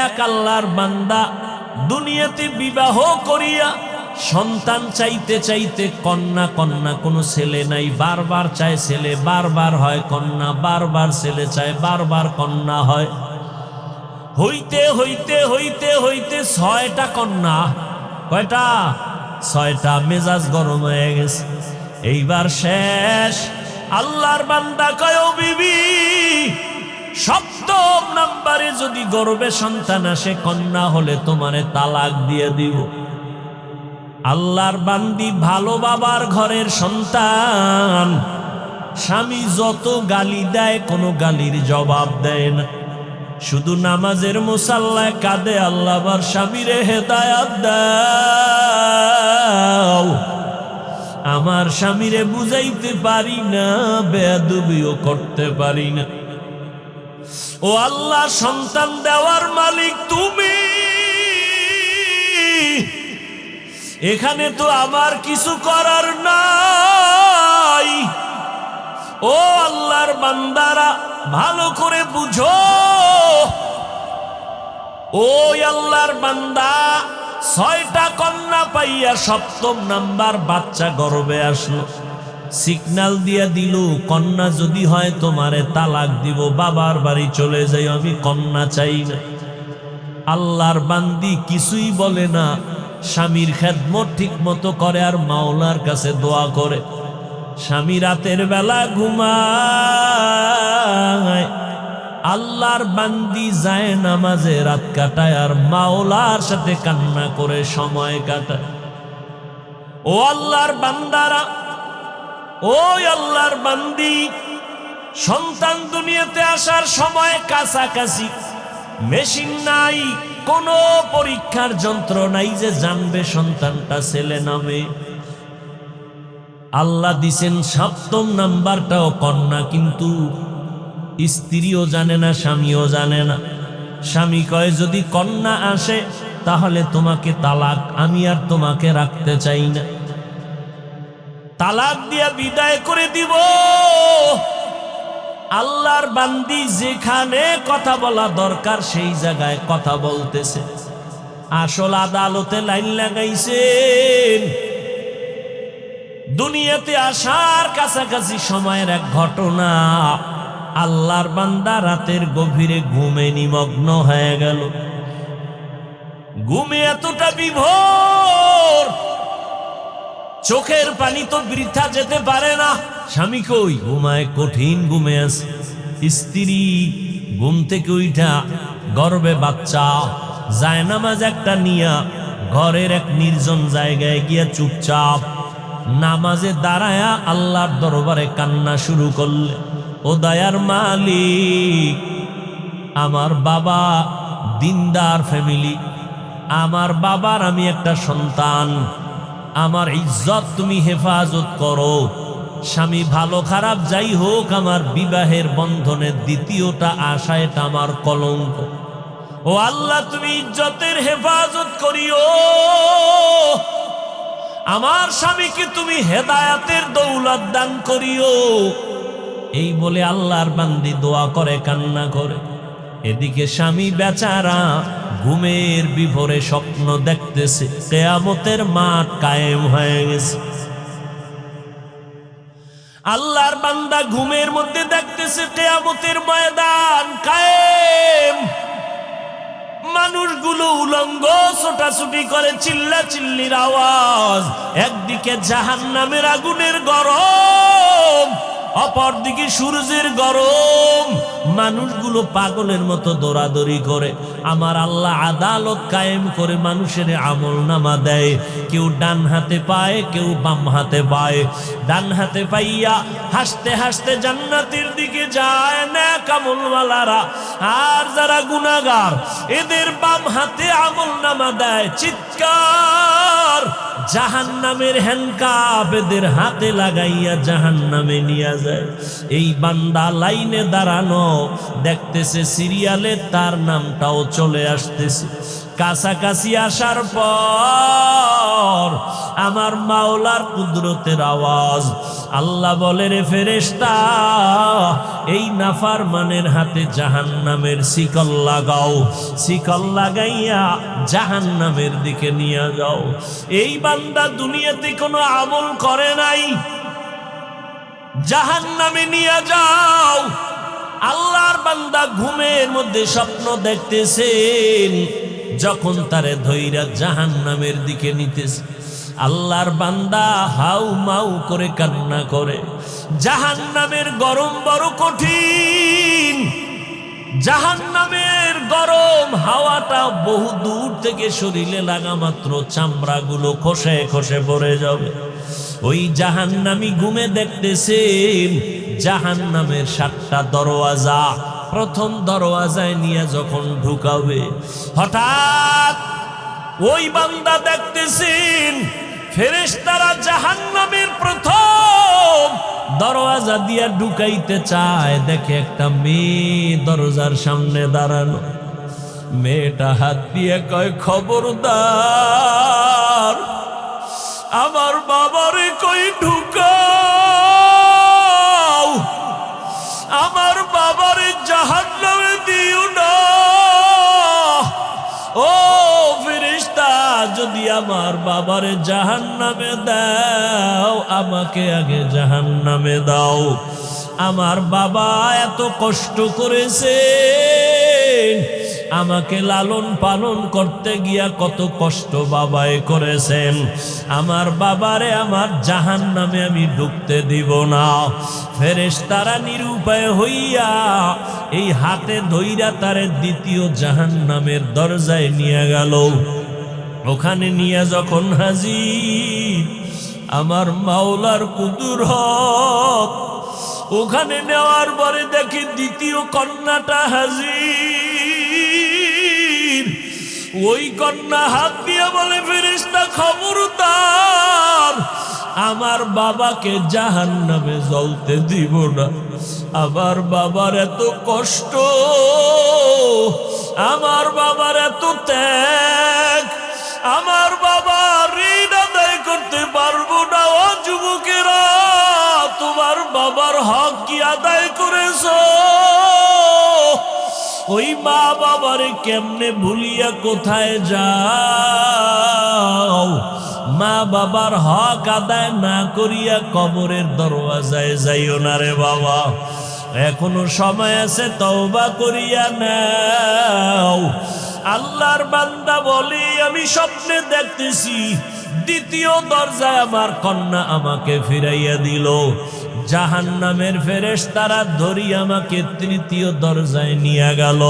এক আল্লাহর বান্দা দুনিয়াতে বিবাহ করিয়া সন্তান চাইতে চাইতে কন্যা কন্যা, কোনো ছেলে নাই, বারবার চায় ছেলে, বারবার হয় কন্যা, বারবার ছেলে চায়, বারবার কন্যা হয়। হইতে হইতে হইতে হইতে 6টা কন্যা। কয়টা? 6টা। মেজাজ গরম হয়ে গেছে, এইবার শেষ। আল্লাহর বান্দা কয়, ও বিবি, 7ম নাম্বারে যদি গর্ভে সন্তান আসে কন্যা হলে তোমারে তালাক দিয়ে দিব। আল্লাহর বান্দি ভালো বাবার ঘরের সন্তান, স্বামী যত গালি দেয় কোনো গালির জবাব দেয় না, শুধু নামাজের মুসাল্লায় কাঁদে, আল্লাহ আমার স্বামীরে হেদায়াত দাও। আমার স্বামীরে বুঝাইতে পারি না, বেয়াদবিও করতে পারি না। ও আল্লাহ, সন্তান দেওয়ার মালিক তুমি, এখানে তো আমার কিছু করার নাই। ও আল্লাহর বান্দারা, ভালো করে বুঝো। ওই আল্লাহর বান্দা 6টা কন্যা পাইয়া 7ম নাম্বার বাচ্চা গর্ভে আসলো, সিগন্যাল দিয়া দিল, কন্যা যদি হয় তোমারে তালাক দিব, বাবার বাড়ি চলে যাই, আমি কন্যা চাই না। আল্লাহর বান্দি কিছুই বলে না, স্বামীর খেদমত ঠিক মতো করে আর মাওলার কাছে দোয়া করে। স্বামী রাতের বেলা ঘুমায়, আল্লাহর বান্দি যায় নামাজে রাত কাটায় আর মাওলার সাথে কান্না করে সময় কাটায়। ও আল্লাহর বান্দারা, ওই আল্লাহর বান্দি, সন্তান দুনিয়াতে আসার সময় কাছাকাছি, মেশিন নাই, কোনো পরীক্ষার যন্ত্র নাই যে জানবে সন্তানটা ছেলে না মেয়ে। আল্লাহ দিছেন 7ম নাম্বারটাও কন্যা, কিন্তু স্ত্রীও জানে না, স্বামীও জানে না। স্বামী কয়, যদি কন্যা আসে তাহলে তোমাকে তালাক, আমি আর তোমাকে রাখতে চাই না, তালাক দিয়া বিদায় করে দিব। আল্লাহর বান্দি যেখানে কথা বলা দরকার সেই জায়গায় কথা বলতেছে। আসল আদালতে লাইন লাগাইছেন। দুনিয়াতে আসার কাছাকাছি সময়ের এক ঘটনা, আল্লাহর বান্দা রাতের গভীরে ঘুমে নিমগ্ন হয়ে গেল। ঘুমে এতটা বিভোর, চোখের পানি তো বৃথা যেতে পারে না। স্বামী কই? ঘুমায়, কঠিন ঘুমে আছে। স্ত্রী ঘুম থেকে উঠা, গর্ভে বাচ্চা, জায়নামাজ একটা নিয়া ঘরের এক নির্জন জায়গায় গিয়া চুপচাপ নামাজে দাঁড়ায়া আল্লাহর দরবারে কান্না শুরু করলে, ও দয়ার মালিক, আমার বাবা দিনদার ফ্যামিলি, আমার বাবার আমি একটা সন্তান, আমার ইজ্জত তুমি হেফাজত করো। স্বামী ভালো খারাপ যাই হোক, আমার বিবাহের বন্ধনের দ্বিতীয়টা আশা, এটা আমার কলঙ্ক। ও আল্লাহ, তুমি ইজ্জতের হেফাজত করিও। আমার স্বামীকে তুমি হেদায়াতের দৌলত দান করিও। এই বলে আল্লাহর বান্দি দোয়া করে, কান্না করে। এদিকে স্বামী বেচারা ঘুমের বিভোরে স্বপ্ন দেখতেছে, কিয়ামতের মাঠ কায়েম হয়ে গেছে। আল্লাহর বান্দা ঘুমের মধ্যে দেখতেছে কিয়ামতের ময়দান কায়েম। মানুষগুলো উলঙ্গ ছোটাছুটি করে, চিল্লা চিল্লির আওয়াজ। একদিকে জাহান্নামের আগুনের গরম, অপরদিকে সূর্যের গরম। মানুষগুলো পাগলের মতো দৌড়াদৌড়ি করে। আমার আল্লাহ আদালত কায়েম করে মানুষের আমল নামা দেয়। কেউ ডান হাতে পায়, কেউ বাম হাতে পায়। ডান হাতে পাইয়া হাসতে হাসতে জান্নাতের দিকে যায় নেক আমলওয়ালারা, আর যারা গুনাহগার এদের বাম হাতে আমল নামা দেয়। চিৎকার, জাহান্নামের হ্যান্ডকাপ এদের হাতে লাগাইয়া জাহান্নামে নিয়ে যায়। এই বান্দা লাইনে দাঁড়ানো, দেখতেছে সিরিয়ালে তার নামটাও চলে আসতেছে। কাছাকাছি আসার পর আমার মাওলার কুদরতের আওয়াজ, আল্লাহ বলে, রে ফেরেশতা, এই নাফরমানের হাতে জাহান্নামের শিকল লাগাও, শিকল লাগাইয়া জাহান্নামের দিকে নিয়ে যাও। এই বান্দা দুনিয়াতে কোনো আমল করে নাই, জাহান্নামে নিয়ে যাও। আল্লাহর বান্দা ঘুমের মধ্যে স্বপ্ন দেখতেছেন, যখন তারে ধইরা জাহান্নামের দিকে নিতেছে, আল্লাহর বান্দা হাউ মাউ করে কান্না করে। জাহান্নামের গরম বড় কঠিন, জাহান্নামের গরম হাওয়াটা বহু দূর থেকে শরীরে লাগা মাত্র চামড়াগুলো খসে খসে পড়ে যাবে। ওই জাহান্নামী ঘুমে দেখতেছেন জাহান্নামের 7টা দরওয়াজা, প্রথম দরওয়াজায় নিয়ে যখন ঢুকাবে, হঠাৎ ওই বান্দা দেখতেছেন ফেরেশতারা জাহান্নামের প্রথম দরওয়াজা দিয়া ঢুকাইতে চায়, দেখে একটা মেয়ে দরজার সামনে দাঁড়ানো। মেয়েটা হাত দিয়ে কয়, খবরদার আমার বাবারে কই ঢুকাও, আমার বাবারে জাহান্নামে দিও না। ও ফেরেশতা, যদি আমার বাবারে জাহান্নামে দাও, আমাকে আগে জাহান্নামে দাও। আমার বাবা এত কষ্ট করেছেন, আমাকে লালন পালন করতে গিয়া কত কষ্ট বাবাই করেছেন, আমার বাবারে আমার জাহান্নামে আমি ঢুকতে দিব না। ফেরেশতারা নিরুপায় হইয়া এই হাতে ধইরা তারে দ্বিতীয় জাহান্নামের দরজায় নিয়ে গেল। ওখানে নিয়ে যখন হাজির আমার মাওলার কুদরত, ওখানে নেওয়ার পরে দেখি দ্বিতীয় কন্যাটা হাজির। ওই কন্যা হাত দিয়ে বলে, ফেরেশতা খবরদার আমার বাবাকে জাহান্নামে জ্বলতে দিব না। আমার বাবার এত কষ্ট, আমার বাবার এত ত্যাগ, আমার বাবার ঋণ আদায় করতে পারবো না। ও যুবকেরা, তোমার বাবার হক কি আদায় করেছো? ওই মা বাবারে কেমনে ভুলিয়া কোথায় যাও? মা বাবার হক আদায় না করিয়া কবরের দরওয়াজায় যাইও না রে বাবা, এখনো সময় আছে, তওবা করিয়া নাও। আল্লাহর বান্দা বলি, আমি স্বপ্নে দেখতেছি দ্বিতীয় দরজায় আমার কন্যা আমাকে ফিরাইয়া দিল। জাহান্নামের ফেরেশতারা ধরি আমাকে তৃতীয় দরজায় নিয়ে গেল।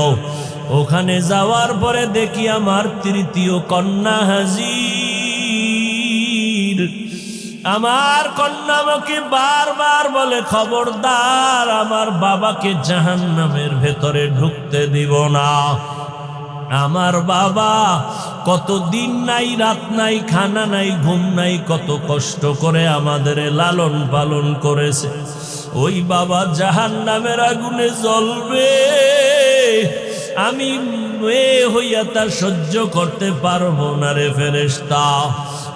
ওখানে যাওয়ার পরে দেখি আমার তৃতীয় কন্যা হাজির। আমার কন্যা আমাকে বারবার বলে, খবরদার আমার বাবাকে জাহান্নামের ভেতরে ঢুকতে দিব না। আমার বাবা কত দিন নাই, রাত নাই, খানা নাই, ঘুম নাই, কত কষ্ট করে আমাদের লালন পালন করেছে। ওই বাবা জাহান্নামের আগুনে জ্বলবে, আমি মেয়ে হইয়া তা সহ্য করতে পারবো না রে ফেরেশতা।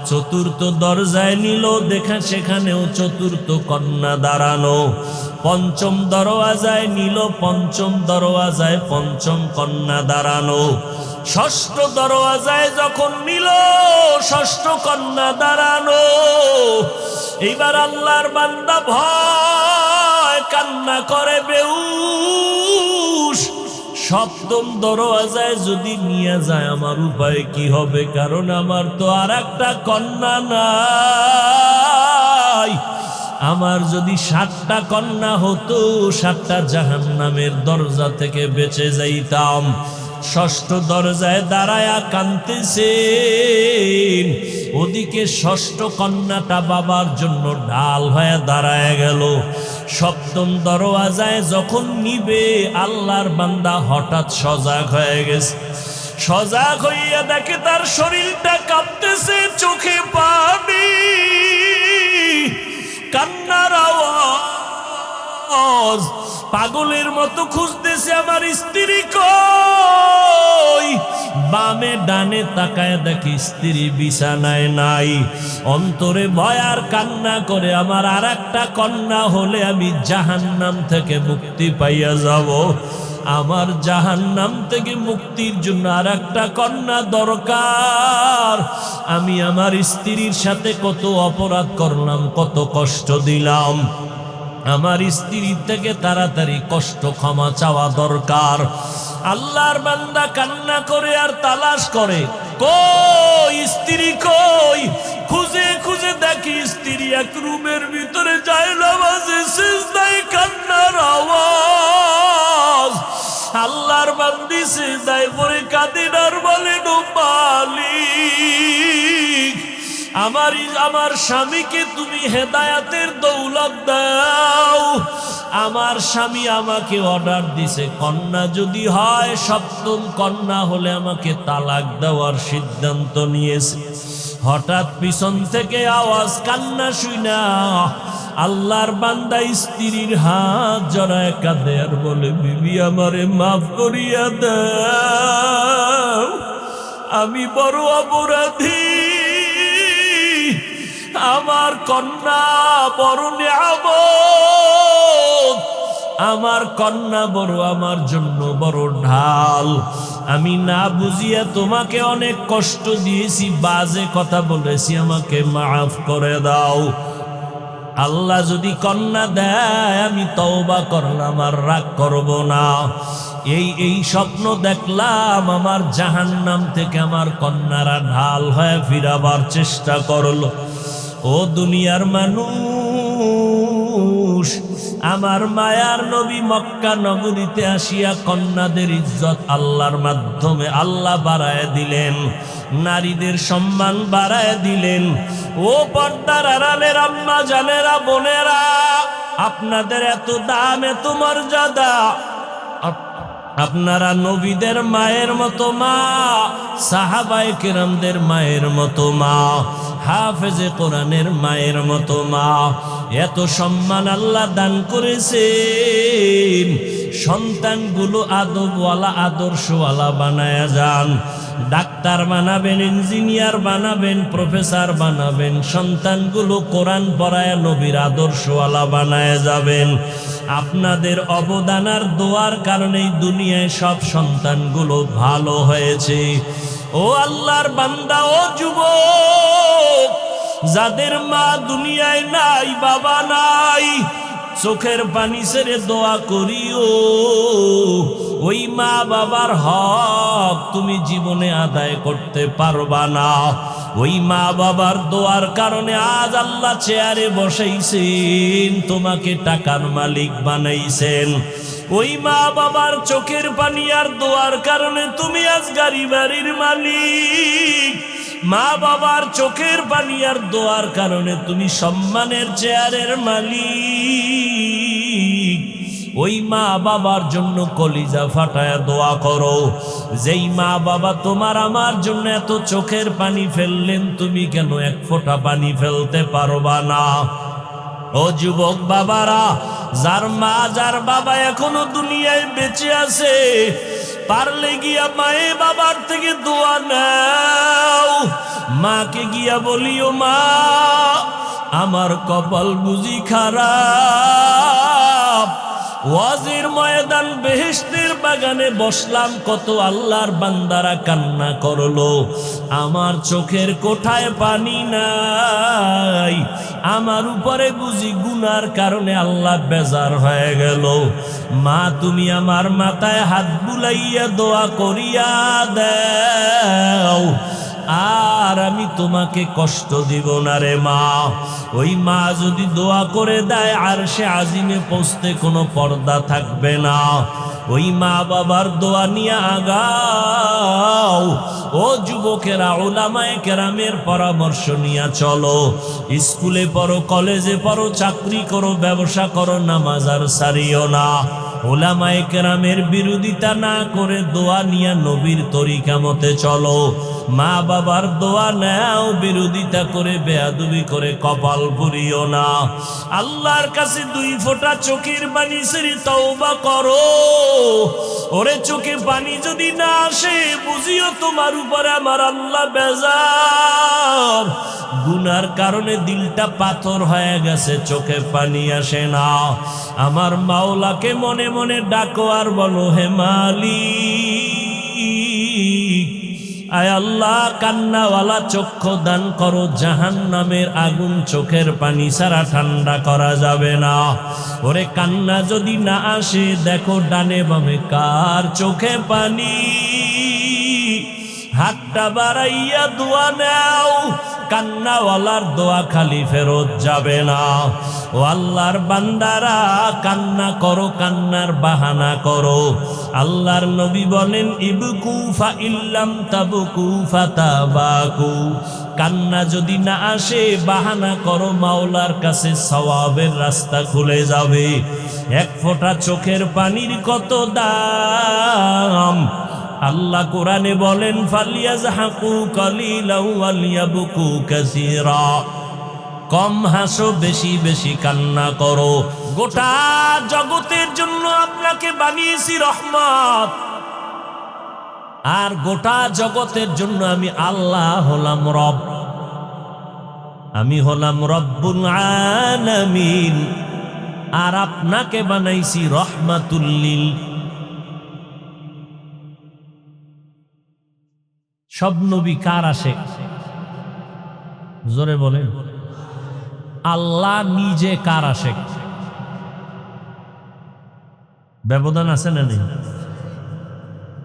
চতুর্থ দরজায় নিল, দেখা সেখানেও চতুর্থ কন্যা দাঁড়ানো। পঞ্চম দরওয়াজায় নিল, পঞ্চম দরওয়াজায় পঞ্চম কন্যা দাঁড়ানো। ষষ্ঠ দরওয়াজায় যখন নিল, ষষ্ঠ কন্যা দাঁড়ানো। এইবার আল্লাহর বান্দা ভয় কান্না করে বেহুশ। সপ্তম দরওয়াজায় যদি নিয়ে যায় আমার উপায় কি হবে? কারণ আমার তো আর একটা কন্যা নাই। আমার যদি 7টা কন্যা হতো, 7টা জাহান্নামের দরজা থেকে বেঁচে যাইতাম। ষষ্ঠ দরজায় দাঁড়ায়া কাঁদতেছেন, ওদিকে ষষ্ঠ কন্যাটা বাবার জন্য ঢাল হয়ে দাঁড়ায় গেল। সপ্তম দরওয়াজায় যখন নিবে, আল্লাহর বান্দা হঠাৎ সজাগ হয়ে গেছে। সজাগ হইয়া দেখে তার শরীরটা কাঁপতেছে, চোখে পানি, কান্নার আওয়াজ। পাগলের মতো খুঁজতেছে আমার স্ত্রী কই, বামে ডানে তাকায় দেখি স্ত্রী বিছানায় নাই। অন্তরে ভয় আর কান্না করে, আমার আর একটা কন্যা হলে আমি জাহান্নাম থেকে মুক্তি পাইয়া যাব। আমার জাহান্নাম থেকে মুক্তির জন্য আর একটা কন্যা দরকার। আমি আমার স্ত্রীর সাথে কত অপরাধ করলাম, কত কষ্ট দিলাম। আমার স্ত্রীর থেকে তাড়াতাড়ি কষ্ট ক্ষমা চাওয়া দরকার। আল্লাহর বান্দা কান্না করে আর তালাশ করে, কই স্ত্রী কই? খুঁজে খুঁজে দেখি স্ত্রী এক রুমের ভিতরে যায় নামাজে সিজদায় কান্নার আওয়াজ। আল্লাহর বান্দি সিজদায় পড়ে কাঁদেন আর বলেন, ও মালিক, আমার স্বামীকে তুমি হেদায়াতের দৌলত দাও। আমার স্বামী আমাকে অর্ডার দিছে, কন্যা যদি হয়, সপ্তম কন্যা হলে আমাকে তালাক দেওয়ার সিদ্ধান্ত নিয়েছে। হঠাৎ পিছন থেকে আওয়াজ, কান্না শুনা আল্লাহর বান্দা স্ত্রীর হাত জড়ায় কাঁদে আর বলে, বিবি আমারে মাফ করিয়া দাও, আমি বড় অপরাধী। আমার কন্যা বড় নিয়ামত, আমার কন্যা বড় আমার জন্য বড় ঢাল। আমি না বুঝিয়া তোমাকে অনেক কষ্ট দিয়েছি, বাজে কথা বলেছি, আমাকে মাফ করে দাও। আল্লাহ যদি কন্যা দেয় আমি তওবা করলাম, আর রাগ করব না। এই স্বপ্ন দেখলাম, আমার জাহান্নাম থেকে আমার কন্যারা ঢাল হয়ে ফিরাবার চেষ্টা করলো। ও দুনিয়ার মানুষ, আমার মায়ার নবী মক্কা নগরীতে আসিয়া কন্যাদের ইজ্জত আল্লাহর মাধ্যমে আল্লাহ বাড়ায় দিলেন, নারীদের সম্মান বাড়ায় দিলেন। ও পর্দার আড়ালের আম্মা জানেরা, বোনেরা, আপনাদের এত দাম, এত মর্যাদা। আপনারা নবীদের মায়ের মতো মা, সাহাবায়ে কেরামদের মায়ের মতো মা, হাফেজে কোরআনের মায়ের মতো মা। এত সম্মান আল্লাহ দান করেছেন। সন্তানগুলো আদবওয়ালা, আদর্শওয়ালা বানায়া যান। ডাক্তার বানাবেন, ইঞ্জিনিয়ার বানাবেন, প্রফেসর বানাবেন। সন্তানগুলো কোরআন পড়ায় নবীর আদর্শওয়ালা বানায় যাবেন। আপনাদের অবদান আর দোয়ার কারণেই দুনিয়ায় সব সন্তানগুলো ভালো হয়েছে। ও আল্লাহর বান্দা, ও যুবক, যাদের মা দুনিয়ায় নাই, বাবা নাই, চোখের পানি ছেড়ে দোয়া করিও। ওই মা বাবার হক তুমি জীবনে আদায় করতে পারবা না। ওই মা বাবার দোয়ার কারণে আজ আল্লাহ চেয়ারে বসাইছেন, তোমাকে টাকার মালিক বানাইছেন। ওই মা বাবার চোখের পানি আর দোয়ার কারণে তুমি আজ গাড়ি বাড়ির মালিক। মা বাবার চোখের পানি আর দোয়ার কারণে তুমি সম্মানের চেয়ারের মালিক। ওই মা বাবার জন্য কলিজা ফাটায় দোয়া করো। যেই মা বাবা তোমার আমার জন্য এত চোখের পানি ফেললেন, তুমি কেন এক ফোঁটা পানি ফেলতে পারবা না? ও যুবক বাবারা, যার মা যার বাবা এখনো দুনিয়ায় বেঁচে আছে, পারলে গিয়া মায়ে বাবার থেকে দোয়া নাও। মাকে গিয়া বলিও, মা আমার কপাল বুঝি খারাপ। ওয়াজের ময়দান, বেহেশতের বাগানে বসলাম, কত আল্লাহর বান্দারা কান্না করলো, আমার চোখের কোঠায় পানি নাই। আমার উপরে বুঝি গুনার কারণে আল্লাহ বেজার হয়ে গেল। মা তুমি আমার মাথায় হাত বুলাইয়া দোয়া করিয়া দাও, আর আমি তোমাকে কষ্ট দিব না রে মা। ওই মা যদি দোয়া করে দেয়, আরশে আজিমে পৌঁছতে কোনো পর্দা থাকবে না। ওই মা বাবার দোয়া নিয়ে আগাও। ও যুবকেরা, উলামায়ে কেরামের পরামর্শ নিয়ে চলো। স্কুলে পড়ো, কলেজে পড়ো, চাকরি করো, ব্যবসা করো, নামাজ আর ছাড়িও না। উলামায়ে কেরামের বিরোধিতা না করে দোয়া নিয়া নবীর তরিকা মতে চলো। মা বাবার দোয়া নাও, বিরোধিতা করে বেয়াদবি করে কপাল পুরিও না। আল্লাহর কাছে 2 ফোঁটা চোখের পানি ছেড়ে তওবা করো। ওরে চোখে পানি যদি না আসে, বুঝিও তোমার উপরে আমার আল্লাহ বেজার। গুনার কারণে দিলটা পাথর হয়ে গেছে, চোখে পানি আসে না। আমার মাওলাকে মনে মনে ডাকো আর বলো, হে মালিক, আয় আল্লাহ, কান্নাওয়ালা চক্ষু দান করো। জাহান্নামের আগুন চোখের পানি ছাড়া ঠান্ডা করা যাবে না। ওরে কান্না যদি না আসে, দেখো ডানে বামে কার চোখে পানি। হাতটা বাড়াইয়া দোয়া নাও, কান্নাওয়ালার দোয়া খালি ফেরত যাবে না। ও আল্লাহর বান্দারা, কান্না করো, কান্নার বাহানা করো। আল্লাহর নবী বলেন, ইবকু ফা ইল্লাম তাবকু ফাতাবাকু। কান্না যদি না আসে, বাহানা করো, মাওলার কাছে সওয়াবের রাস্তা খুলে যাবে। 1 ফোঁটা চোখের পানির কত দাম। আল্লাহ কোরআনে বলেন, ফালিয়াজহাকু কালিলাও ওয়ালিয়াবকু কাসীরা। কম হাসো, বেশি বেশি কান্না করো। গোটা জগতের জন্য আপনাকে বানিয়েছি রহমত, আর গোটা জগতের জন্য আমি আল্লাহ হলাম রব। আমি হলাম রব্বুল আলামিন, আর আপনাকে বানাইছি রহমাতুল লিল। সব নবী কার আশেক? জোরে বলেন। আল্লাহ নিজে কার আশেক? ব্যবধান আছে না নেই?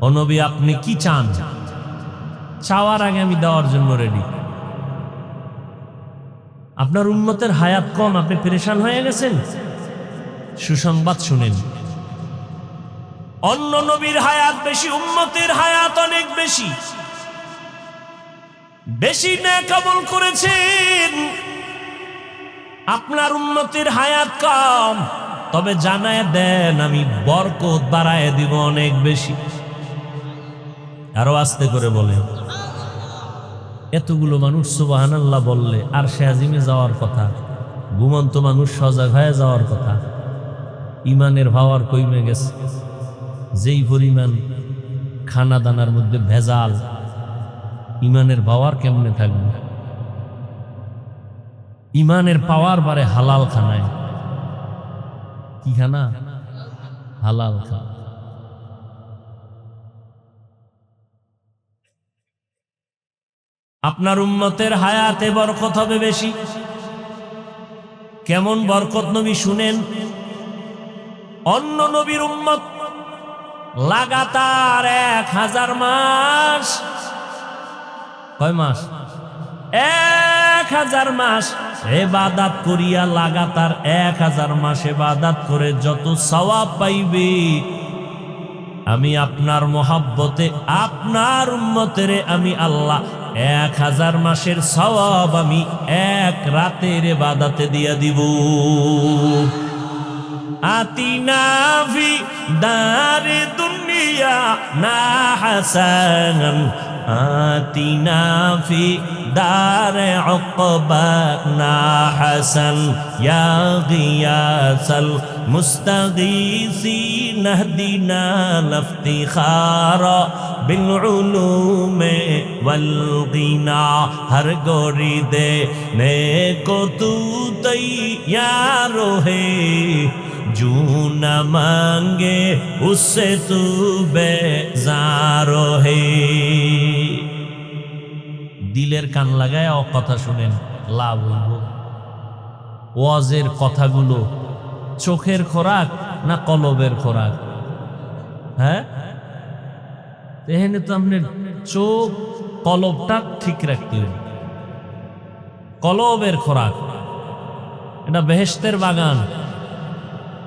ও নবী, আপনি কি চান? চাওয়ার আগে আমি দেওয়ার জন্য রেডি। আপনার উম্মতের হায়াত কম, আপনি পেরেশান হয়ে গেছেন। সুসংবাদ শুনেন, অন্য নবীর হায়াত বেশি, উম্মতের হায়াত অনেক বেশি। বেশি নেক আমল করেছেন, আপনার উম্মতের হায়াত কম। তবে জানায় দেন, আমি বরকত বাড়ায় দিব অনেক বেশি। আরো আস্তে করে বলেন। এতগুলো মানুষ সুবহানাল্লাহ বললে আরশে আজিমে যাওয়ার কথা, ঘুমন্ত মানুষ সজাগ হয়ে যাওয়ার কথা। ইমানের পাওয়ার কমে গেছে। যেই পরিমাণ খানা দানার মধ্যে ভেজাল, ইমানের পাওয়ার কেমনে থাকবে? ইমানের পাওয়ার বারে হালাল খানায়। কি খানা? হালাল খানা। আপনার উম্মতের হায়াতে বরকত হবে বেশি। কেমন বরকত নবী শুনেন। অন্য নবীর উম্মত লাগাতার 1000 মাস, কয় মাস? 1000 মাস ইবাদত করিয়া, লাগাতার 1000 মাস ইবাদত করে যত সওয়াব পাইবে, আমি আপনার মহব্বতে আপনার উম্মতের আমি আল্লাহ 1000 মাসের সওয়াব আমি 1 রাতের ইবাদতে দিয়া দিব। আতিনা ফি দারে দুনিয়া না হাসান, আতিনা ফি দারে উকবা না হাসান, ইয়া গিয়াসাল মুস্তাগীসিন ইহদিনা লিফতিখারা বিল উলুমে ওয়াল গিনা। হর গোরি দে নে কো তু তৈয়ার হে, जो न मांगे उससे तू बेजार है। দিলের কান লাগায় কথা শুনেন, লাভ হইব। ওয়াজের কথাগুলো চোখের খোরাক না কলবের খোরাক? হ্যাঁ, এখানে তো আপনার চোখ কলবটা ঠিক রাখতে হবে। কলবের খোরাক এটা বেহেশতের বাগান।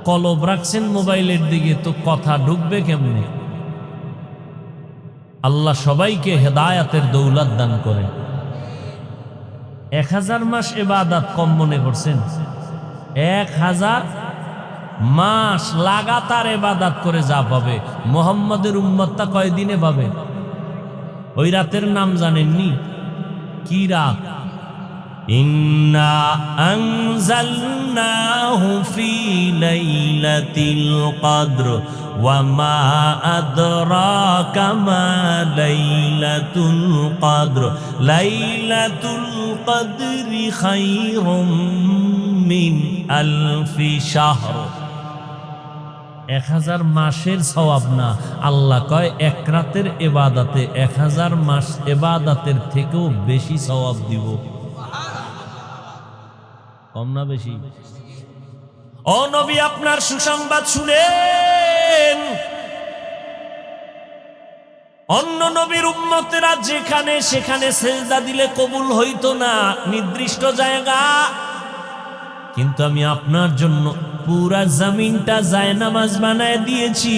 কলব রাখছেন মোবাইলের দিকে, তো কথা ঢুকবে কেমনে? আল্লাহ সবাইকে হেদায়াতের দৌলত দান করেন। 1000 মাস ইবাদত কম মনে করছেন? 1000 মাস লাগাতার ইবাদত করে যা পাবে, মুহাম্মাদের উম্মতটা কয়দিনে পাবে? ওই রাতের নাম জানেননি? কি রাত? ইন্না আনজালনাহু ফি লাইলাতিল কদর ওয়া মা আদরাকা মা লাইলাতুল কদর লাইলাতুল কদরি খায়রুম মিন আলফি শাহর। 1000 মাসের সওয়াব না, আল্লাহ কয় এক রাতের ইবাদতে 1000 মাস ইবাদতের থেকেও বেশি সওয়াব দিব। কম না বেশি? ও নবী, আপনার সুসংবাদ শুনেন। অন্য নবীর উম্মতেরা যেখানে সেখানে সেজদা দিলে কবুল হইতো না, নির্দিষ্ট জায়গা, কিন্তু আমি আপনার জন্য পুরা জমিনটা জায়নামাজ বানায় দিয়েছি।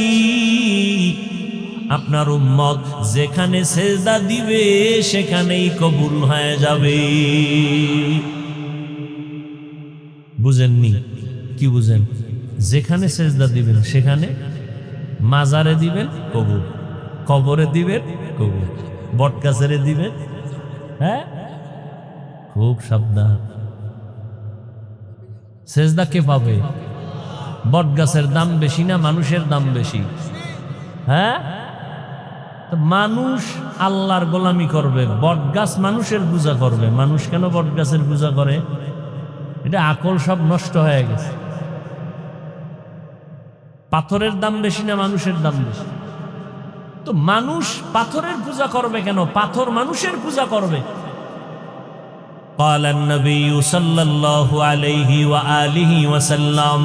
আপনার উম্মত যেখানে সেজদা দিবে সেখানেই কবুল হয়ে যাবে। বুঝেননি? কি বুঝেন? যেখানে সেজদা দিবেন সেখানে, মাজারে দিবেন কবুল, কবরে দিবেন কবুল, বটগাছেরে দিবেন। হ্যাঁ, খুব সাবধান। সেজদা কে পাবে? বটগাছের দাম বেশি না মানুষের দাম বেশি? হ্যাঁ, মানুষ আল্লাহর গোলামি করবে, বটগাছ মানুষের পূজা করবে। মানুষ কেন বটগাছের পূজা করে? এটা আকল সব নষ্ট হয়ে গেছে। পাথরের দাম বেশি না মানুষের দাম বেশি? তো মানুষ পাথরের পূজা করবে কেন? পাথর মানুষের পূজা করবে। قال النبي صلى الله عليه وآله وسلم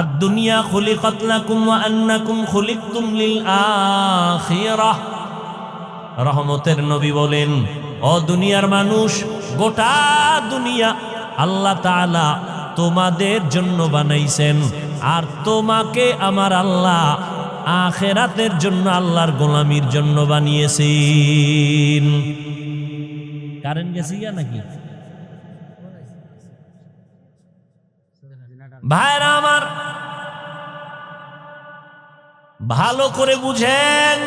الدنيا خلقت لكم وأنكم خلقتم للآخرة। রহমতের নবী বলেন, ও দুনিয়ার মানুষ, গোটা দুনিয়া আল্লাহ তাআলা তোমাদের জন্য বানাইছেন, আর তোমাকে আমার আল্লাহ আখিরাতের জন্য, আল্লাহর গোলামির জন্য বানিয়েছেন। কারেন্ট গেছে গিয়া নাকি? ভাইরা আমার, ভালো করে বুঝেন।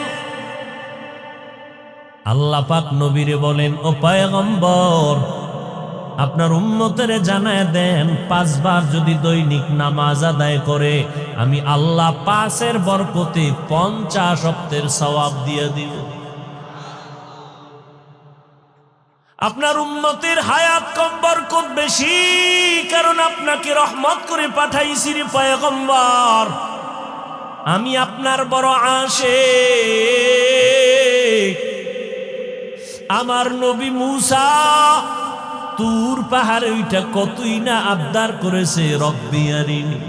আল্লাহ পাক নবীরে বলেন, ও পয়গম্বর, আপনার উম্মতেরে জানায় দেন, 5 বার যদি দৈনিক নামাজ আদায় করে আমি আল্লাহ 5-এর বরকতে 50 সপ্তের সওয়াব দিয়ে দিব। আপনার উম্মতের হায়াত কম, বরকত বেশি, কারণ আপনাকে রহমত করে পাঠাইছি রে পয়গম্বর। আমি আপনার বড় আশিক। আমার নবী মুসা তুর পাহাড়ে ওইটা কতই না আবদার করেছে, রব্বি আরিনি,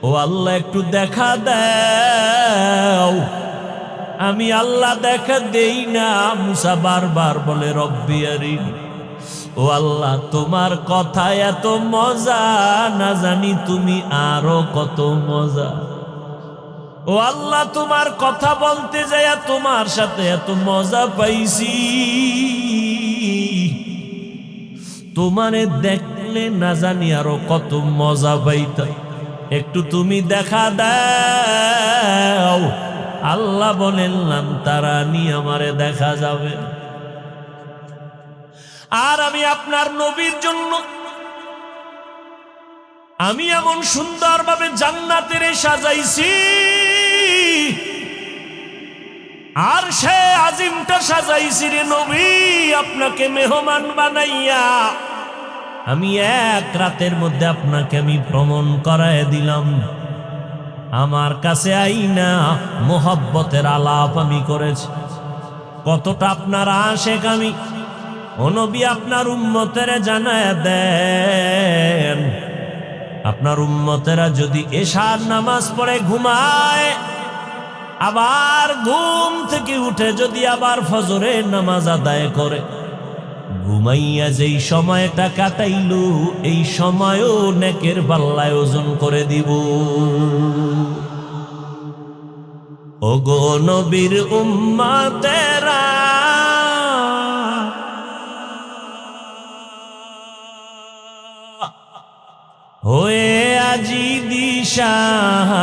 ও আল্লাহ একটু দেখা দাও। আমি আল্লাহ দেখা দেই না। মুসা বারবার বলে রব্বি আরিনি। ও আল্লাহ, তোমার কথা এত মজা, না জানি তুমি আরো কত মজা। ও আল্লাহ, তোমার কথা বলতে যাইয়া তোমার সাথে এত মজা পাইছি, তোমারে দেখলে না জানি আরো কত মজা পাইতাম। একটু তুমি দেখা দাও। আল্লাহ বলেন, তারা নিয়ে আমারে দেখা যাবে। আর আমি আপনার নবীর জন্য আমি এমন সুন্দরভাবে জান্নাতের সাজাইছি, আর সে আজিমটা সাজাইছি রে নবী, আপনাকে মেহমান বানাইয়া আমি এক রাতের মধ্যে আপনাকে আমি ভ্রমণ করায় দিলাম। আমার কাছে আইনা মোহব্বতের আলাপ আমি করেছি। কতটা আপনার আশেক আমি। ও নবী, আপনার উম্মতেরা জানায় দেন, আপনার উম্মতেরা যদি এশার নামাজ পড়ে ঘুমায়, আবার ঘুম থেকে উঠে যদি আবার ফজরের নামাজ আদায় করে, ঘুমাইয়া যেই সময়টা কাটাইল এই সময়ও নেকের পাল্লায় ওজন করে দিব। ওগো নবীর উম্মতেরা, হয়ে আজি দিশাহারা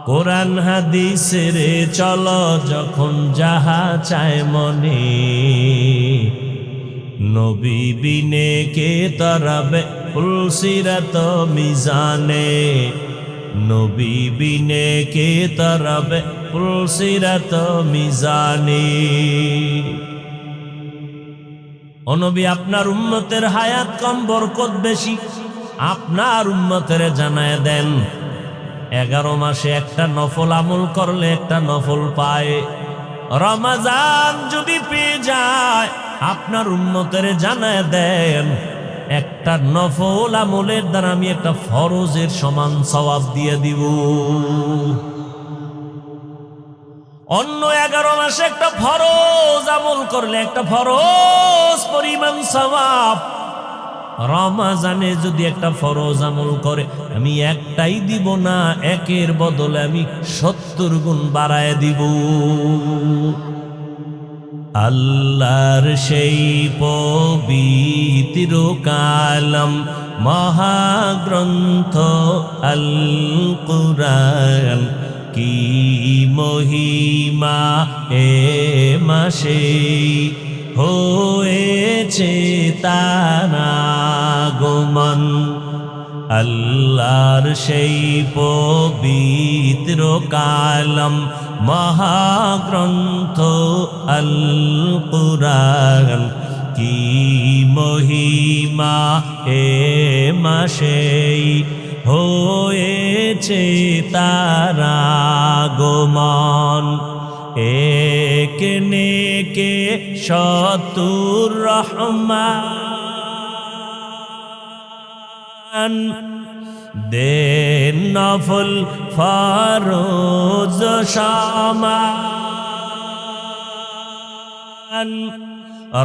কোরআন হাদিসের চলো যখন যাহা চায় মনে নবী বিনে কে তরাবে পুলসিরাত মিজানে নবী বিনে কে তরাবে পুলসিরাত মিজানে। ও নবী, আপনার উম্মতের হায়াত কম বরকত বেশি, আপনার উম্মতের জানায় দেন 11 মাসে একটা নফল আমল করলে একটা নফল পায়। রমজান যদি পেয়ে যায় আপনার উম্মতের জানায় দেন একটা নফল আমলের দ্বারা আমি একটা ফরজের সমান সওয়াব দিয়ে দিব। অন্য 11 মাসে একটা ফরজ আমল করলে একটা ফরজ পরিমাণ সওয়াব, রমজানে যদি একটা ফরজ আমল করে আমি একটাই দিব না, একের বদলে আমি 70 গুণ বাড়ায় দিব। আল্লাহর সেই পবিত্র কালাম মহাগ্রন্থ আল কুরআন কি মহিমা এ মাসে হয়েছে তার আগমন। আল্লাহর সেই পবিত্র কালাম মহাগ্রন্থ আল কুরআন কি মহিমা এ মাসে হয়েছে তার আগমন। এক নেকে 70 রহমান দেন নফল ফরজ সমান।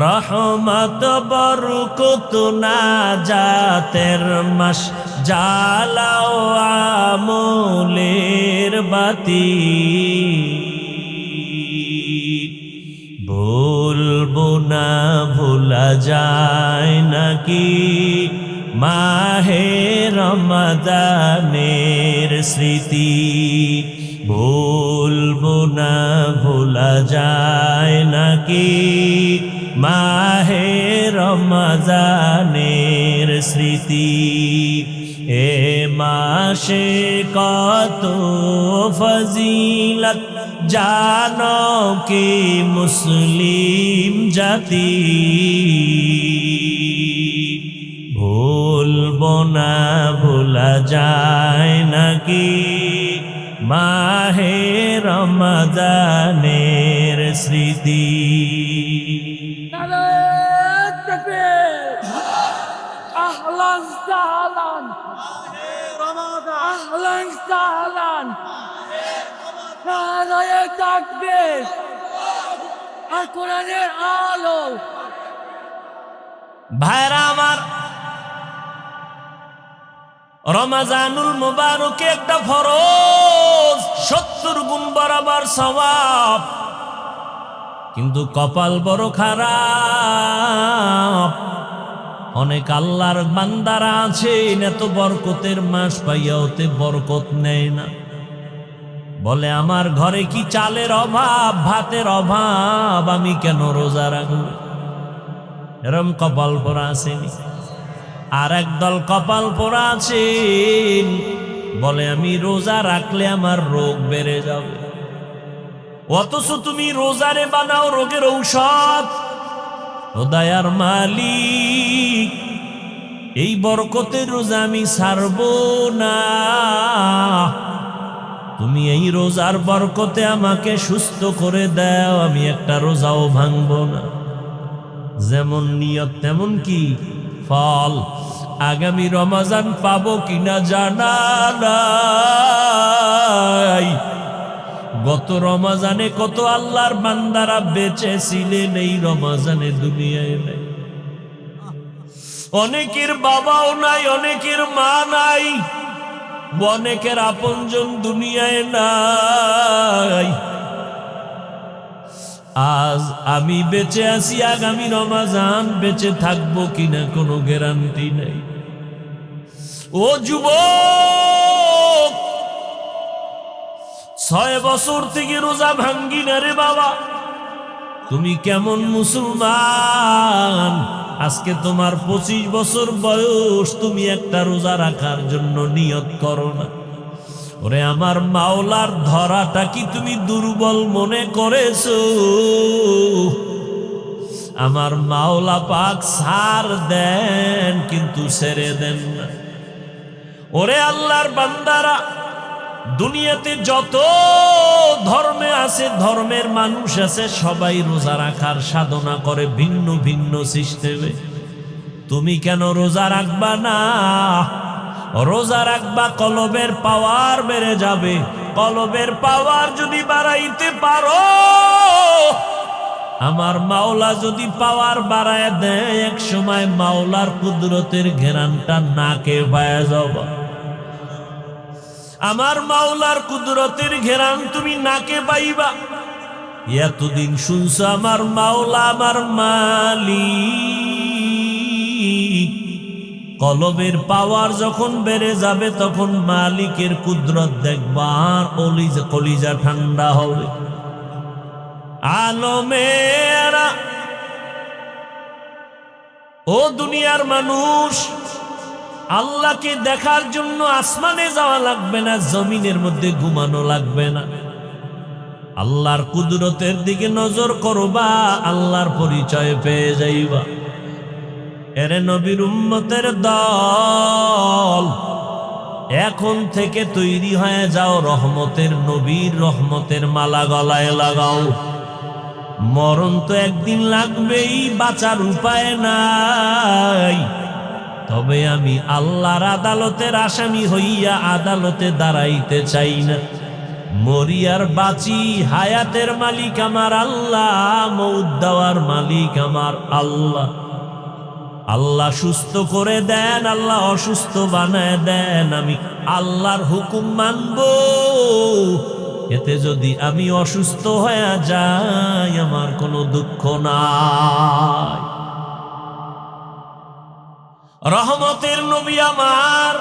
রহমত বরকত নাজাতের মাস জ্বালাও আমলের বাতি। ভুলবো না ভোলা যায় নাকি মাহে রমজানের স্মৃতি। ভুলবো না ভোলা যায় নাকি মাহে রমজানের স্মৃতি। এ মাসে কত ফজিলত জানো কি মুসলিম জাতি। ভুলবো না ভোলা যায় নাকি মাহে রমজানের স্মৃতি। আহলান সাহলান আহলান সাহলান নারায়ে তাকবীর আর কোরআনের আলো। ভাইরা আমার, রমজানুল মুবারকে একটা ফরজ 70 গুণ বরাবর সওয়াব, কিন্তু কপাল বড় খারাপ। অনেক আল্লাহর বান্দারা আছেন এত বরকতের মাস পাইয়া ওতে বরকত নেয় না। বলে আমার ঘরে কি চালের অভাব, ভাতের অভাব, আমি কেন রোজা রাখব? এরম কপাল পোড়া আসেনি। আর একদল কপাল পোড়া আছেন বলে আমি রোজা রাখলে আমার রোগ বেড়ে যাবে। অথচ তুমি রোজারে বানাও রোগের ঔষধ। ও দয়ার মালিক, এই বরকতের রোজা আমি ছাড়ব না। তুমি এই রোজার বরকতে আমাকে সুস্থ করে দাও, আমি একটা রোজাও ভাঙব না। যেমন নিয়ত তেমন কি ফল। আগামী রমজান পাবো কিনা জানা নাই। গত রমজানে কত আল্লাহর বান্দারা বেঁচে ছিলেন, এই রমজানে দুনিয়ায় নাই। অনেকের বাবাও নাই, অনেকের মা নাই, অনেকের আপনজন দুনিয়ায় নাই। আজ আমি বেঁচে আছি, আগামী রমাজান বেঁচে থাকবো কিনা কোনো গ্যারান্টি নেই। ও যুবক, 6 বছর থেকে রোজা ভাঙ্গি না রে বাবা। তুমি কেমন মুসলমান? আজকে তোমার 25 বছর বয়স, তুমি একটা রোজা রাখার জন্য নিয়ত করো না। ওরে আমার মাওলার ধরাটা কি তুমি দুর্বল মনে করেছো? আমার মাওলা পাক ছাড় দেন, কিন্তু ছেড়ে দেন না। ওরে আল্লাহর বান্দারা, দুনিয়াতে যত ধর্মে আছে, ধর্মের মানুষ আছে, সবাই রোজা রাখার সাধনা করে ভিন্ন ভিন্ন সিস্টেমে। তুমি কেন রোজা রাখবা না? রোজা রাখবা, কলবের পাওয়ার বেড়ে যাবে। কলবের পাওয়ার যদি বাড়াইতে পারো, আমার মাওলা যদি পাওয়ার বাড়ায় দেয়, এক সময় মাওলার কুদরতের ঘেরানটা নাকে পায়ে যাবা। আমার মাওলার কুদরতের ঘেরান তুমি নাকে পাইবা। এতদিন শুনছো আমার মাওলা আমার মালিক, কলবের পাওয়ার যখন বেড়ে যাবে তখন মালিকের কুদরত দেখবা, আর কলিজা ঠান্ডা হবে। আলমেরা, ও দুনিয়ার মানুষ, আল্লাহকে দেখার জন্য আসমানে যাওয়া লাগবে না, জমিনের মধ্যে ঘুমানো লাগবে না। আল্লাহর কুদরতের দিকে নজর করবা, আল্লাহর পরিচয় পেয়ে যাইবা। এরে নবীর উম্মতের দল, এখন থেকে তৈরি হয়ে যাও, রহমতের নবীর রহমতের মালা গলায় লাগাও। মরণ তো একদিন লাগবেই, বাঁচার উপায় নাই। তবে আমি আল্লাহর আদালতের আসামি হইয়া আদালতে দাঁড়াইতে চাই না। মরিয়ার বাঁচি, হায়াতের মালিক আমার আল্লাহ, মউত দেওয়ার মালিক আমার আল্লাহ। আল্লাহ সুস্থ করে দেন, আল্লাহ অসুস্থ বানায় দেন। আমি আল্লাহর হুকুম মানব। এতে যদি আমি অসুস্থ হয়ে যাই, আমার কোনো দুঃখ নাই। রহমতের নবী আমার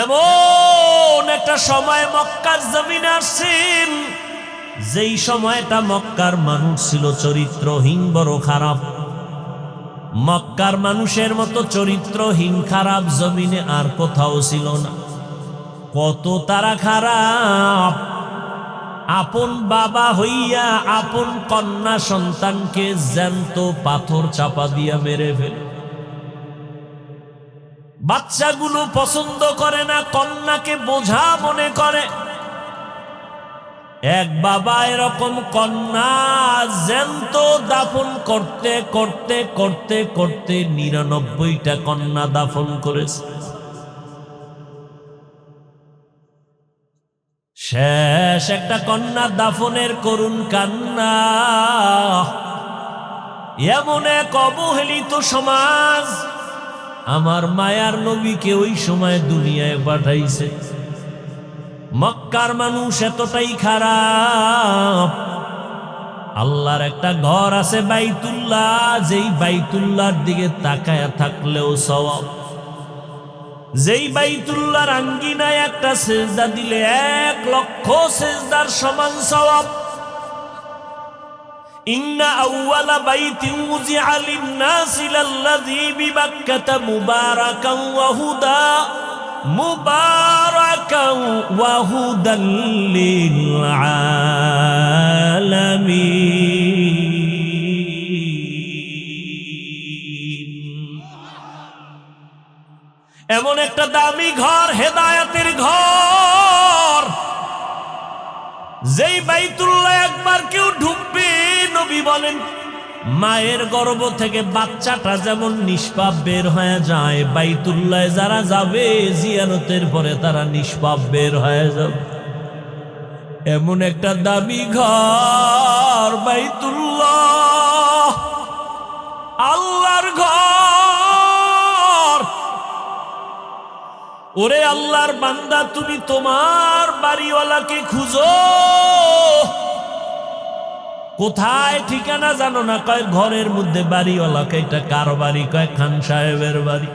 এমন একটা সময় মক্কার জমিনে আসছেন, যেই সময়টা মক্কার মানুষ ছিল চরিত্রহীন, বড় খারাপ। মক্কার মানুষের মতো চরিত্রহীন খারাপ জমিনে আর কোথাও ছিল না। কত তারা খারাপ! আপন বাবা হইয়া আপন কন্যা সন্তানকে জ্যান্ত পাথর চাপা দিয়া মেরে ফেলে। বাচ্চাগুলো পছন্দ করে না, কন্যাকে বোঝা মনে করে। এক বাবা এরকম কন্যা জ্যান্ত দাফন করতে করতে করতে করতে 99টা কন্যা দাফন করেছে। শেষ একটা কন্যা দাফনের করুণ কান্না। এমন এক অবহেলিত সমাজ আমার মায়ার নবীকে ওই সময় দুনিয়ায় পাঠাইছে। মক্কার মানুষ এতটাই খারাপ। আল্লাহর একটা ঘর আছে বাইতুল্লাহ, যেই বাইতুল্লাহর দিকে তাকায়া থাকলেও সওয়াব। যেই বাইতুল্লাহর আঙ্গিনায় একটা সেজদা দিলে 1 লক্ষ সেজদার সমান সওয়াব। ইন্না আউওয়ালা বাইতিন উযিআ লিন-নাসি লাল্লাযী বিবাক্কাতা মুবারাকান ওয়া হুদা মুবারাকান ওয়া হুদাল লিল আলামিন। এমন একটা দামি ঘর, হেদায়েতের ঘর, যেই বাইতুল্লাহ একবার কেউ ঢুকবে, নবী বলেন মায়ের গর্ভ থেকে বাচ্চাটা যেমন নিষ্পাপ বের হয়ে যায়, বাইতুল্লাহ যারা যাবে জিয়ারতের পরে তারা নিষ্পাপ বের হয়ে যাবে। এমন একটা দামি ঘর বাইতুল্লাহ, আল্লাহর ঘর। ওরে আল্লাহর বান্দা, তুমি তোমার বাড়িওয়ালাকে খুঁজো। কোথায় ঠিকানা জানো না? কয় ঘরের মধ্যে বাড়িওয়ালা। এটা কার বাড়ি? কয় খান সাহেবের বাড়ি,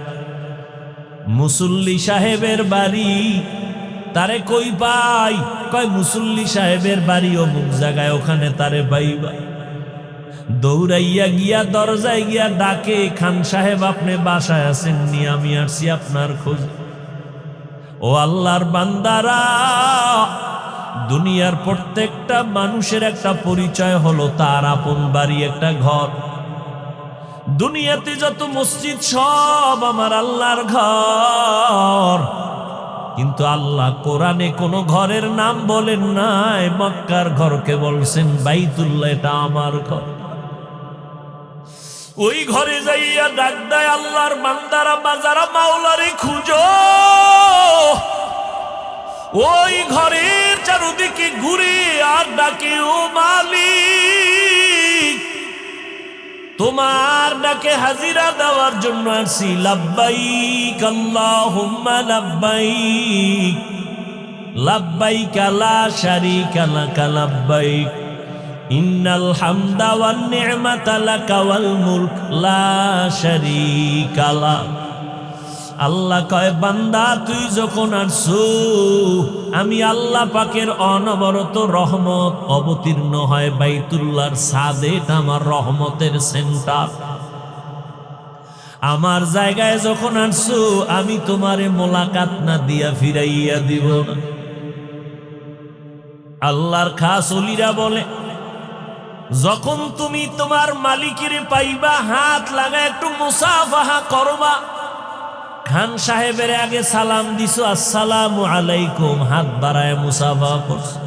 মুসল্লি সাহেবের বাড়ি। তারে কই পাই? কয় মুসল্লি সাহেবের বাড়ি অমুক জায়গায়, ওখানে তারে পাইবা। দৌড়াইয়া গিয়া দরজায় গিয়া ডাকে, খান সাহেব আপনি বাসায় আসেননি? আমি আসছি আপনার খোঁজ। ও আল্লাহর বান্দারা, দুনিয়ার প্রত্যেকটা মানুষের একটা পরিচয় হলো তার আপন বাড়ি, একটা ঘর। দুনিয়াতে যত মসজিদ সব আমার আল্লাহর ঘর, কিন্তু আল্লাহ কোরআনে কোন ঘরের নাম বলেন নাই। মক্কার ঘরকে বলছেন বাইতুল্লাহ, এটা আমার ঘর। ওই ঘরে যাইয়া ডাক দেয় আল্লাহর বান্দারা, বাজারা মাওলারে খুঁজো। ওই ঘরের চারদিকে ঘুরে আর ডাকে, ও মালিক, তোমার ডাকে হাজিরা দেওয়ার জন্য আসছি। লাব্বাইক আল্লাহুম্মা লাব্বাইক, লাব্বাইক লা শারীকা লাকা লাব্বাইক, ইন্নাল হামদা ওয়ান নি'মাতা লাকা ওয়াল মুলক লা শারীকা লাক। আল্লাহ কয়, বান্দা তুই যখন আসছো, আমি আল্লাহ পাকের অনবরত রহমত অবতীর্ণ হয় বাইতুল্লাহর ছাদে। এটা আমার রহমতের সেন্টার। আমার জায়গায় যখন আসছো, আমি তোমারে মোলাকাত না দিয়া ফিরাইয়া দিব না। আল্লাহর খাস ওলিরা বলে, যখন তুমি তোমার মালিকের পাইবা, হাত লাগা একটু মুসাফাহা করবা। খান সাহেবের আগে সালাম দিছো, আসসালামু আলাইকুম, হাত বাড়ায় মুসাফা করছো।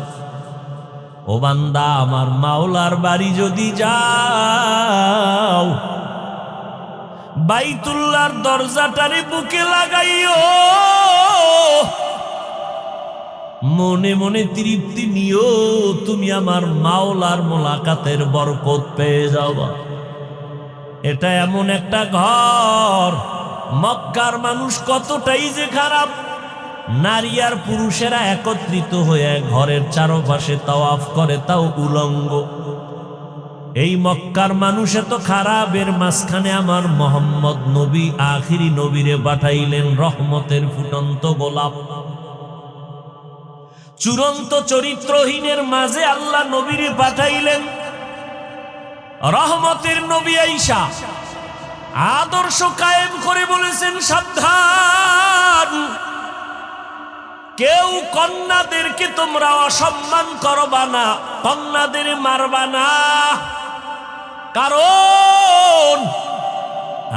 ও বান্দা, আমার মাওলার বাড়ি যদি যাও, বাইতুল্লাহর দরজাটারে বুকে লাগাইও, মনে মনে তৃপ্তি নিও, তুমি আমার মাওলার মোলাকাতের বরকত পেয়ে যাবা। এটা এমন একটা ঘর। মক্কার মানুষ কতটাই যে খারাপ, নারী আর পুরুষেরা একত্রিত হয়ে ঘরের চারপাশে তাওয়াফ করে, তাও উলঙ্গ। এই মক্কার মানুষ এত খারাপের মাঝখানে আমার মোহাম্মদ নবী আখিরি নবীরে পাঠাইলেন, রহমতের ফুটন্ত গোলাপ। চূড়ান্ত চরিত্রহীনের মাঝে আল্লাহ নবীরে পাঠাইলেন, রহমতের নবী আইসা আদর্শ কায়েম করে বলেছেন, সাবধান, কেউ কন্যাদেরকে তোমরা অসম্মান করবা না, কন্যাদের মারবা না, কারণ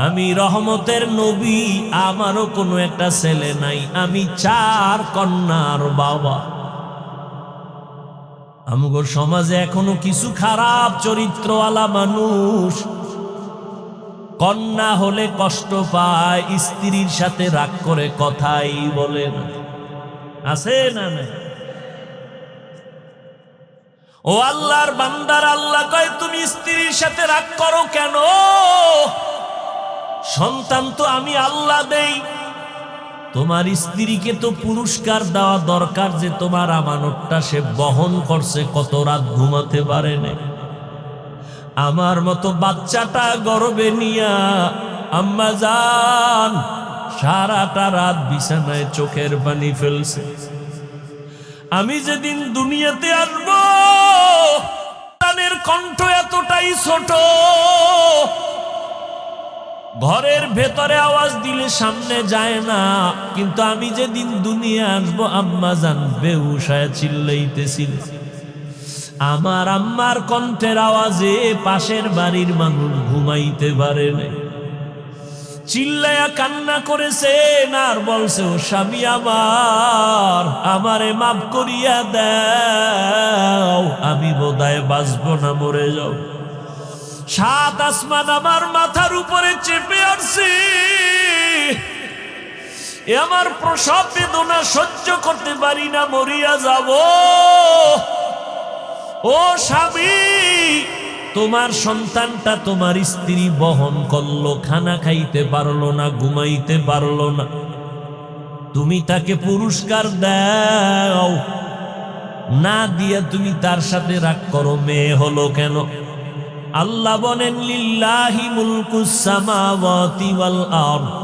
আমি রহমতের নবী, আমারও কোনো একটা ছেলে নাই, আমি 4 কন্যার বাবা। আমগো সমাজে এখনো কিছু খারাপ চরিত্রওয়ালা মানুষ কন্যা হলে কষ্ট পায়, স্ত্রীর সাথে রাগ করে কথাই বলে না। আছে না? ও আল্লাহর বান্দার, আল্লাহ কয়, তুমি স্ত্রীর সাথে রাগ করো কেন? সন্তান তো আমি আল্লাহ দেই। তোমার স্ত্রীকে তো পুরস্কার দেওয়া দরকার, যে তোমার আমানতটা সে বহন করছে, কত রাত ঘুমাতে পারে না। আমার মতো বাচ্চাটা গর্বে নিয়া আম্মা জান সারাটা রাত বিছানায় চোখের পানি ফেলছে। আমি যেদিন দুনিয়াতে আসবো, সন্তানের কণ্ঠ এতটাই ছোট, ঘরের ভেতরে আওয়াজ দিলে সামনে যায় না, কিন্তু আমি যেদিন দুনিয়া আসবো, আম্মা জান বেহুশ হয়ে চিল্লাইতেছিল। আমার আম্মার কণ্ঠের আওয়াজে পাশের বাড়ির মানুষ ঘুমাইতে পারে না, চিল্লায়া কান্না করেছেন আর বলছে, ও স্বামী আমার, আমারে মাফ করিয়া দাও, আমি বোধহয় বাঁচবো না, মরে যাও। 7 আসমান আমার মাথার উপরে চেপে আসছে, আমার প্রসব বেদনা সহ্য করতে পারি না, মরিয়া যাব। ও স্বামী, তোমার সন্তানটা তোমার স্ত্রী বহন করলো, খানা খাইতে পারলো না, ঘুমাইতে পারলো না, তুমি তাকে পুরস্কার দাও। না দিয়া তুমি তার সাথে রাগ করো, মেয়ে হলো কেন? আল্লাহ বলেন লিল্লাহি মুলকুস সামাওয়াতি ওয়াল আরদ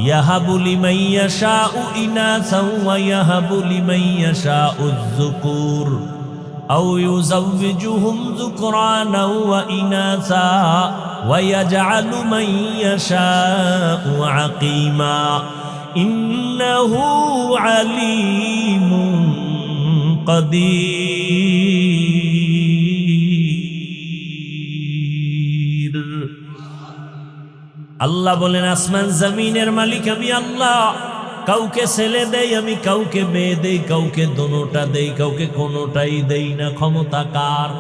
ইয়াহাবু লিমান ইয়াশাউ ইনাসাও ওয়া ইয়াহাবু লিমান ইয়াশাউ যুকুর আও ইউযাওবিজুহুম যুকরানাও ওয়া ইনাসা ওয়া ইয়াজআলু মান ইয়াশাউ আকিমা ইন্নাহু আলীমুন কাদির। আল্লাহ বলেন আসমান জমিনের মালিক আমি আল্লাহ। কাউকে ছেলে দেই আমি, কাউকে মেয়ে দেই, কাউকে দোনোটা দেই, কাউকে কোনোটাই দেই না। ক্ষমতা কার?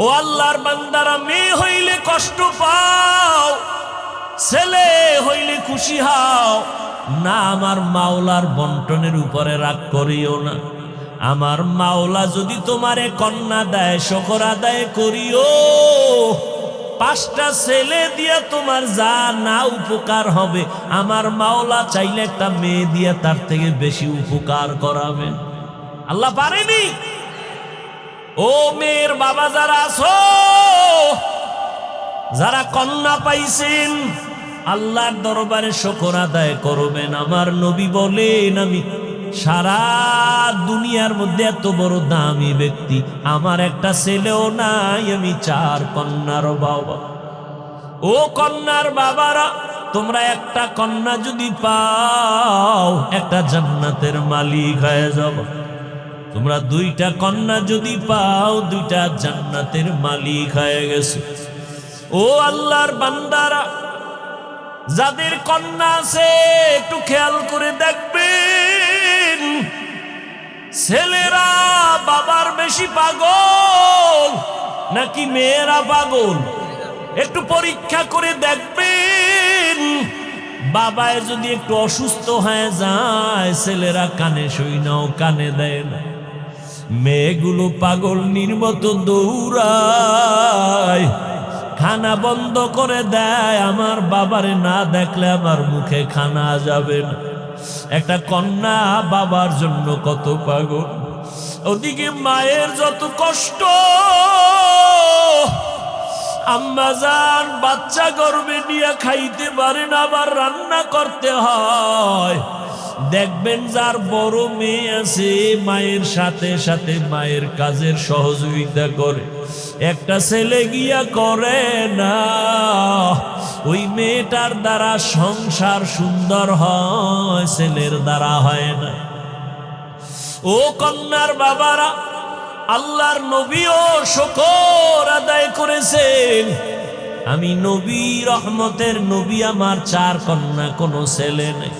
ও আল্লাহর বান্দারা, মেয়ে হইলে কষ্ট পাও, ছেলে হইলে খুশি হও না। আমার মাওলার বন্টনের উপরে রাগ করিও না। আমার মাওলা যদি তোমারে কন্যা দেয়, শুকর আদায় করিও। 5টা ছেলে দিয়া তোমার যা না উপকার হবে, আমার মাওলা চাইলে একটা মেয়ে দিয়া তার থেকে বেশি উপকার করাবেন। আল্লাহ পারেনি? ও মেয়ের বাবা যারা আছো, যারা কন্যা পাইছেন, আল্লাহর দরবারে শুকর আদায় করবেন। আমার নবী বলেন আমি সারা দুনিয়ার মধ্যে এত বড় দামি ব্যক্তি, আমার একটা ছেলেও নাই, আমি 4 কন্যার বাবা। ও কন্যার বাবারা, তোমরা একটা কন্যা যদি পাও, একটা জান্নাতের মালিক হয়ে যাবে। তোমরা 2টা কন্যা যদি পাও, 2টা জান্নাতের মালিক হয়ে গেছে। ও আল্লাহর বান্দারা, যাদের কন্যা আছে একটু খেয়াল করে দেখবেন, ছেলেরা বাবার বেশি পাগল নাকি মেয়েরা পাগল? একটু পরীক্ষা করে দেখবেন। বাবায় যদি একটু অসুস্থ হয়ে যায়, ছেলেরা কানে শুইনাও কানে দেয় না। মেয়েগুলো পাগল নির্মতো দৌড়ায়, খানা বন্ধ করে দেয়। আমার বাবারে না দেখলে আমার মুখে খানা যাবে না। একটা কন্যা বাবার জন্য কত পাগল। ওদিকে মায়ের যত কষ্ট, আম্মা জান বাচ্চা গর্ভে নিয়ে খাইতে পারে না, আবার রান্না করতে হয়। দেখবেন যার বড় মেয়ে আছে, মায়ের সাথে সাথে মায়ের কাজের সহযোগিতা করে। একটা ছেলে গিয়া করে না, ওই মেয়েটার দ্বারা সংসার সুন্দর হয়, ছেলের দ্বারা হয় না। ও কন্যার বাবারা, আল্লাহর নবীও শুকর আদায় করেছেন। আমি নবী, রহমতের নবী, আমার 4 কন্যা, কোনো ছেলে নেই।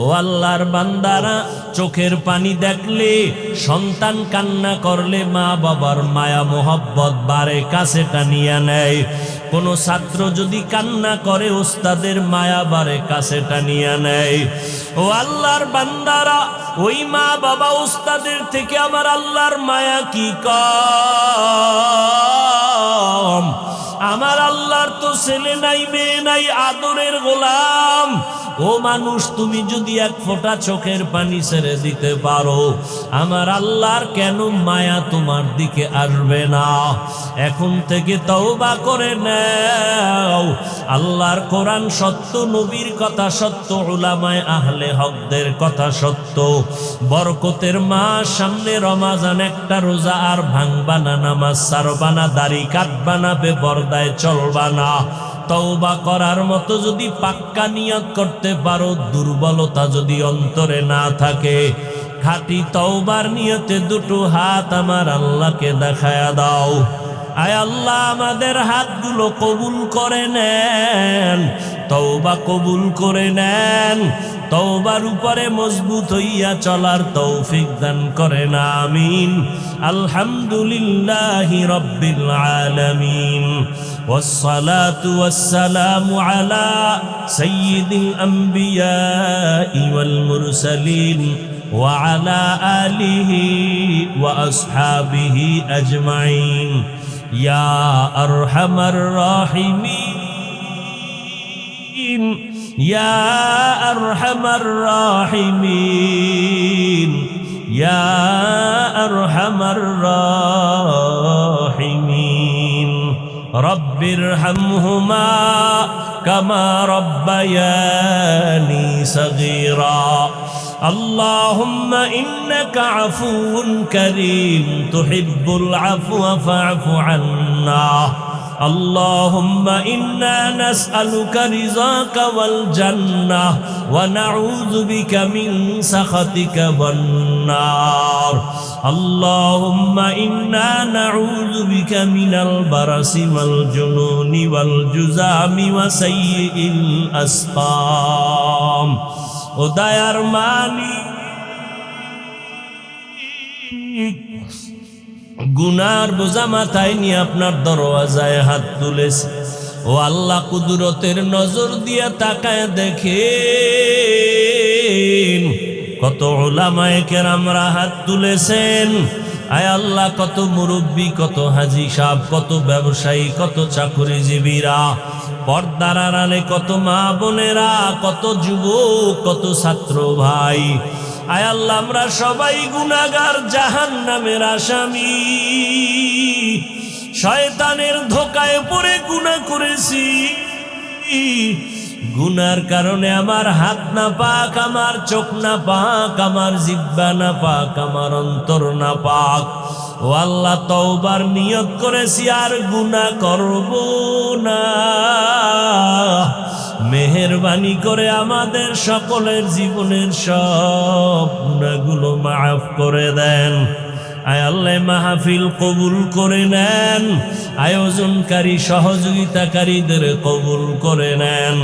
ও আল্লাহর বান্দারা, চোখের পানি দেখলে, সন্তান কান্না করলে মা বাবার মায়া মোহব্বত বাড়ে, কাছে টানিয়া নেয়। কোন ছাত্র যদি কান্না করে, ওস্তাদের মায়া বাড়ে, কাছে টানিয়া নেয়। ও আল্লাহর বান্দারা, ওই মা বাবা ওস্তাদের থেকে আমার আল্লাহর মায়া কি কম? আমার আল্লাহর তো ছেলে নাই, মেয়ে নাই, আদরের গোলাম। ও মানুষ, তুমি যদি 1 ফোঁটা চোখের পানি ছেড়ে দিতে পারো, আমার আল্লাহর কেন মায়া তোমার দিকে আসবে না? এখন থেকে তওবা করে নাও। আল্লাহর কোরআন সত্য, নবীর কথা সত্য, উলামায়ে আহলে হকদের কথা সত্য। বরকতের মাস সামনে, রমাজান, একটা রোজা আর ভাঙবা না, নামাজ ছাড়বা না, দাড়ি কাটবা না, বেপরদায় চলবা না। তওবা করার মতো যদি পাক্কা নিয়ত করতে পারো, দুর্বলতা যদি অন্তরে না থাকে, খাঁটি তওবার নিয়তে 2টো হাত আমার আল্লাহকে দেখায়া দাও। আয় আল্লাহ, আমাদের হাতগুলো কবুল করে নেন, তওবা কবুল করে নেন। তওবার উপরে মজবুত হইয়া চলার তৌফিক দান করেন, আমিন। আলহামদুলিল্লাহি রাব্বিল আলামিন, والصلاة والسلام على سيد الأنبياء والمرسلين وعلى آله وأصحابه أجمعين يا أرحم الراحمين يا أرحم الراحمين يا أرحم الراحمين رب ارحمهما كما ربياني صغيرا اللهم إنك عفو كريم تحب العفو فاعف عنا اللهم إنا نسألك رضاك والجنة ونعوذ بك من سخطك والنار اللهم إنا نعوذ بك من البرص والجنون والجذام وسيء الأسقام وداير ماني গুনার বোঝা মাথায় নিয়ে আপনার দরওয়াজায় হাত তুলেছি ও আল্লাহ কুদরতের নজর দিয়ে তাকায় দেখেন কত উলামায়ে কেরামরা হাত তুলেছেন আয় আল্লাহ কত মুরব্বী কত হাজী সাহেব কত ব্যবসায়ী কত চাকরিজীবীরা পর্দার আড়ালে কত মা বোনেরা কত যুবক কত ছাত্র ভাই আয় আল্লাহ আমরা সবাই গুনাহগার জাহান্নামের আসামি শয়তানের ধোঁকায় পড়ে গুনাহ করেছি গুনার কারণে আমার হাত না পাক আমার চোখ না পাক আমার জিহ্বা না পাক আমার অন্তর না পাক ও আল্লাহ তওবার নিয়ত করেছি আর গুনাহ করব না মেহেরবানি করে আমাদের সকলের জীবনের সব গুনাহগুলো মাফ করে দেন আয় আল্লাহ মাহফিল কবুল করে নেন আয়োজনকারী সহযোগিতাকারীদের কবুল করে নেন